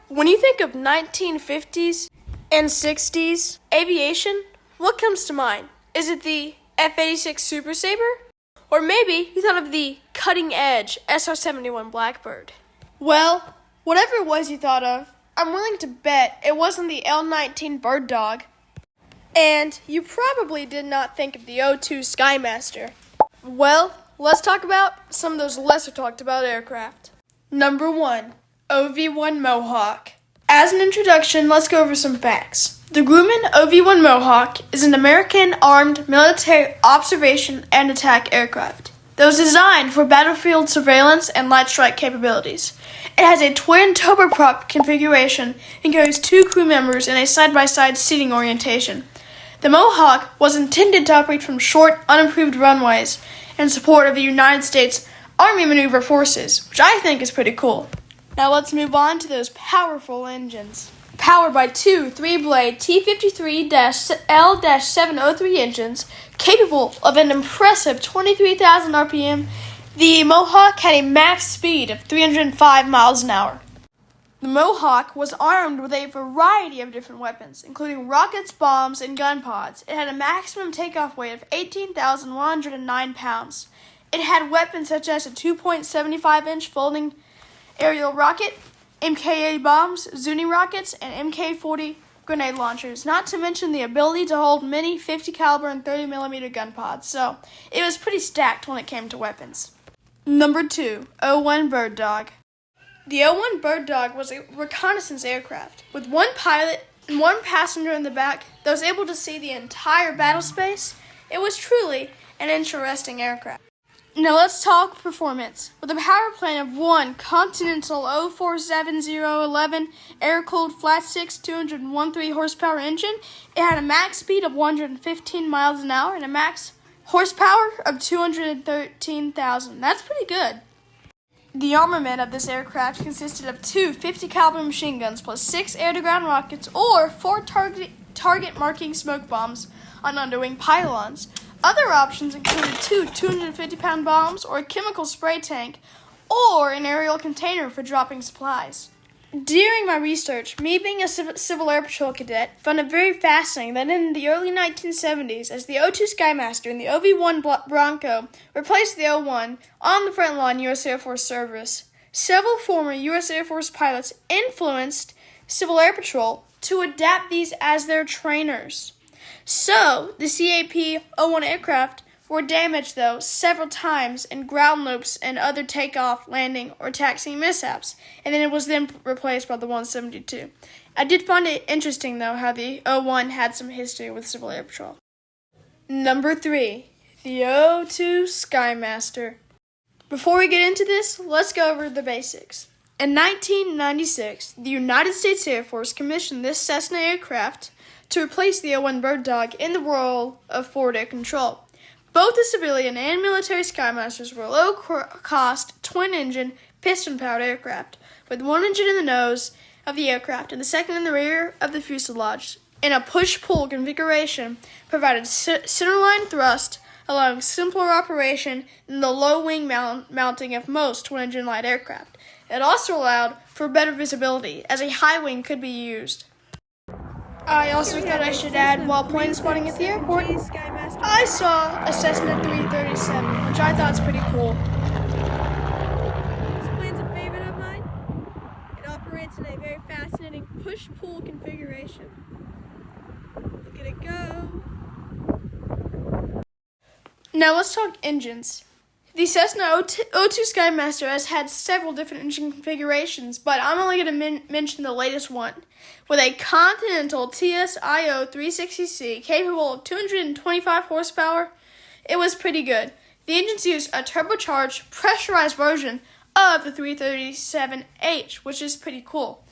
When you think of 1950s and 60s aviation, what comes to mind? Is it the F-86 Super Sabre? Or maybe you thought of the cutting-edge SR-71 Blackbird. Well, whatever it was you thought of, I'm willing to bet it wasn't the L-19 Bird Dog. And you probably did not think of the O-2 Skymaster. Well, let's talk about some of those lesser talked about aircraft. Number 1. OV-1 Mohawk. As an introduction, let's go over some facts. The Grumman OV-1 Mohawk is an American armed military observation and attack aircraft that was designed for battlefield surveillance and light strike capabilities. It has a twin turboprop configuration and carries 2 crew members in a side-by-side seating orientation. The Mohawk was intended to operate from short, unimproved runways in support of the United States Army Maneuver Forces, which I think is pretty cool. Now let's move on to those powerful engines. Powered by 2 3-blade T53-L-703 engines, capable of an impressive 23,000 RPM, the Mohawk had a max speed of 305 miles an hour. The Mohawk was armed with a variety of different weapons, including rockets, bombs, and gun pods. It had a maximum takeoff weight of 18,109 pounds. It had weapons such as a 2.75-inch folding aerial rocket, Mk-80 bombs, Zuni rockets, and Mk-40 grenade launchers, not to mention the ability to hold many 50 caliber and 30mm gun pods, so it was pretty stacked when it came to weapons. Number 2, O-1 Bird Dog. The O-1 Bird Dog was a reconnaissance aircraft with 1 pilot and 1 passenger in the back that was able to see the entire battle space. It was truly an interesting aircraft. Now let's talk performance. With a power plant of 1 Continental 047011 air-cooled flat-six 213 horsepower engine, it had a max speed of 115 miles an hour and a max horsepower of 213,000. That's pretty good. The armament of this aircraft consisted of 2 50 caliber machine guns plus 6 air-to-ground rockets or 4 target marking smoke bombs on underwing pylons. Other options included 2 250-pound bombs or a chemical spray tank or an aerial container for dropping supplies. During my research, me being a Civil Air Patrol cadet, found it very fascinating that in the early 1970s, as the O-2 Skymaster and the OV-1 Bronco replaced the O-1 on the frontline U.S. Air Force service, several former U.S. Air Force pilots influenced Civil Air Patrol to adapt these as their trainers. So, the CAP-01 aircraft were damaged, though, several times in ground loops and other takeoff, landing, or taxiing mishaps, and then it was then replaced by the 172. I did find it interesting, though, how the O-1 had some history with Civil Air Patrol. Number 3, the O-2 Skymaster. Before we get into this, let's go over the basics. In 1996, the United States Air Force commissioned this Cessna aircraft to replace the O-1 Bird Dog in the role of forward air control. Both the civilian and military Skymasters were low-cost, twin-engine, piston-powered aircraft, with 1 engine in the nose of the aircraft and the second in the rear of the fuselage, in a push-pull configuration, provided centerline thrust, allowing simpler operation than the low-wing mounting of most twin-engine light aircraft. It also allowed for better visibility, as a high wing could be used. I also thought I should add, while plane spotting at the airport, I saw a Cessna 337, which I thought was pretty cool. This plane's a favorite of mine. It operates in a very fascinating push-pull configuration. Look at it go. Now let's talk engines. The Cessna O-2 Skymaster has had several different engine configurations, but I'm only going to mention the latest one. With a Continental TSIO 360C capable of 225 horsepower, it was pretty good. The engines used a turbocharged, pressurized version of the 337H, which is pretty cool.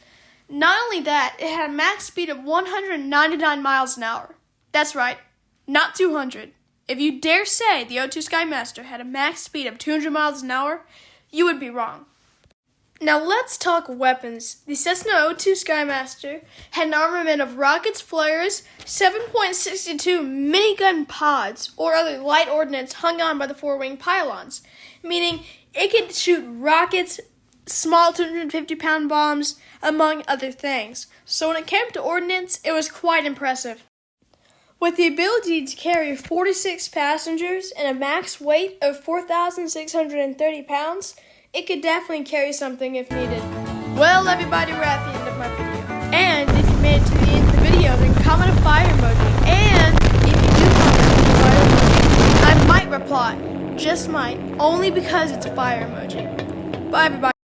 Not only that, it had a max speed of 199 miles an hour. That's right, not 200. If you dare say the O-2 Skymaster had a max speed of 200 miles an hour, you would be wrong. Now let's talk weapons. The Cessna O-2 Skymaster had an armament of rockets, flares, 7.62 minigun pods, or other light ordnance hung on by the forwing pylons, meaning it could shoot rockets small 250-pound bombs, among other things. So when it came to ordnance, it was quite impressive. With the ability to carry 46 passengers and a max weight of 4,630 pounds, it could definitely carry something if needed. Well, everybody, we're at the end of my video. And if you made it to the end of the video, then comment a fire emoji. And if you do comment a fire emoji, I might reply. Just might. Only because it's a fire emoji. Bye, everybody.